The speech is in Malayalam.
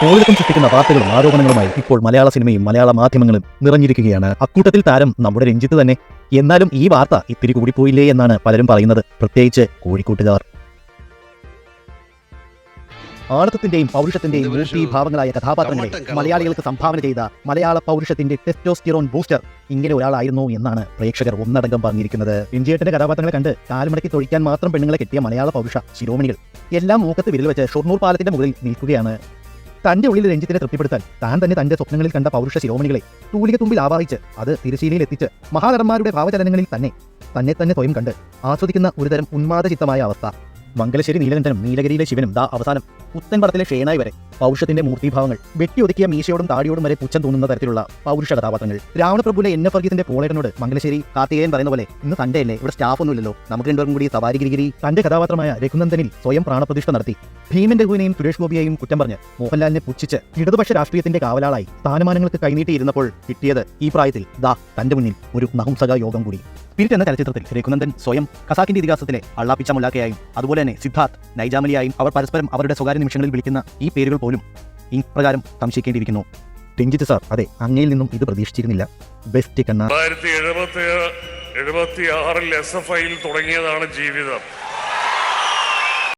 കോളിളക്കം സൃഷ്ടിക്കുന്ന വാർത്തകളും ആരോപണങ്ങളുമായി ഇപ്പോൾ മലയാള സിനിമയും മലയാള മാധ്യമങ്ങളും നിറഞ്ഞിരിക്കുകയാണ്. അക്കൂട്ടത്തിൽ താരം നമ്മുടെ രഞ്ജിത്ത് തന്നെ. എന്നാലും ഈ വാർത്ത ഇത്തിരി കൂടിപ്പോയില്ലേ എന്നാണ് പലരും പറയുന്നത്, പ്രത്യേകിച്ച് കോഴിക്കോട്ടുകാർ. ആണത്വത്തിന്റെയും പൗരുഷത്തിന്റെയും മൂർത്തീഭാവങ്ങളായ കഥാപാത്രങ്ങളെ മലയാളികൾക്ക് സംഭാവന ചെയ്ത മലയാള പൗരുഷത്തിന്റെ ടെസ്റ്റോസ്റ്റിറോൺ ബൂസ്റ്റർ ഇങ്ങനെ ഒരാളായിരുന്നു എന്നാണ് പ്രേക്ഷകർ ഒന്നടങ്കം പറഞ്ഞിരിക്കുന്നത്. രഞ്ജിയേട്ടന്റെ കഥാപാത്രങ്ങളെ കണ്ട് കാലുമടക്കി തൊഴിക്കാൻ മാത്രം പെണ്ണുങ്ങളെ കെട്ടിയ മലയാള പൗരുഷ ശിരോമണികൾ എല്ലാം മൂക്കത്ത് വിരൽ വെച്ച് ഷൊർണൂർ പാലത്തിന്റെ മുകളിൽ നിൽക്കുകയാണ്. തന്റെ ഉള്ളിൽ രഞ്ജിത്തിനെ തൃപ്തിപ്പെടുത്താൻ താൻ തന്നെ തന്റെ സ്വപ്നങ്ങളിൽ കണ്ട പൗരുഷ ശിരോമണികളെ തൂലിക തുമ്പിൽ ആവാഹിച്ച് അത് തിരശ്ശീലയിൽ എത്തിച്ച് മഹാനടന്മാരുടെ ഭാവചലനങ്ങളിൽ തന്നെ സ്വയം കണ്ട് ആസ്വദിക്കുന്ന ഒരുതരം ഉന്മാദചിത്തമായ അവസ്ഥ. മംഗലശ്ശേരി നീലകണ്ഠനും നീലഗിരിയിലെ ശിവനും ദാ അവസാനം പുത്തൻപടത്തിലെ ഷേനായി വരെ പൗരുഷത്തിന്റെ മൂർത്തിഭാവങ്ങൾ. വെട്ടിയൊതുക്കിയ മീശയോടും താടിയോടും വരെ പുച്ഛം തോന്നുന്ന തരത്തിലുള്ള പൗരുഷ കഥാപാത്രങ്ങൾ. രാവണപ്രഭുവിലെ എൻ എഫ് വർഗീസിന്റെ പോളേട്ടനോട് മംഗലശ്ശേരി കാർത്തികേയൻ പറയുന്ന പോലെ, ഇന്ന് സൺഡേ അല്ലേ, ഇവിടെ സ്റ്റാഫൊന്നുമില്ലല്ലോ, നമുക്ക് രണ്ടുപേർക്കും കൂടി സവാരിഗിരിഗിരി. തന്റെ കഥാപാത്രമായ രഘുനന്ദനിൽ സ്വയം പ്രാണപ്രതിഷ്ഠ നടത്തി ഭീമൻ രഘുവിനെയും സുരേഷ് ഗോപിയെയും കുറ്റം പറഞ്ഞ് മോഹൻലാലിനെ പുച്ഛിച്ച് ഇടതുപക്ഷ രാഷ്ട്രീയത്തിന്റെ കാവലാളായി സ്ഥാനമാനങ്ങൾക്ക് കൈനീട്ടിയിരുന്നപ്പോൾ കിട്ടിയത് ഈ പ്രായത്തിൽ ദാ തന്റെ മുന്നിൽ ഒരു നഹുംസക യോഗം കൂടി. സ്പിരിറ്റ് എന്ന ചലച്ചിത്രത്തിൽ രഘുനന്ദൻ സ്വയം ഖസാക്കിന്റെ ഇതിഹാസത്തിലെ അള്ളാപ്പിച്ച മുല്ലാക്കയായും അതുപോലെ തന്നെ സിദ്ധാർത്ഥ് നൈജാമലിയായും അവർ പരസ്പരം അവരുടെ സ്വകാര്യ നിമിഷങ്ങളിൽ വിളിക്കുന്ന ഈ പേരുകൾ പോലും ഇപ്രകാരം സംശയിക്കേണ്ടിയിരിക്കുന്നു. രഞ്ജിത്ത് സാർ, അതെ, അങ്ങയിൽ നിന്നും ഇത് പ്രതീക്ഷിച്ചിരുന്നില്ല. ബെസ്റ്റ് കണ്ണ. 1976 SFIയിൽ തുടങ്ങിയതാണ് ജീവിതം.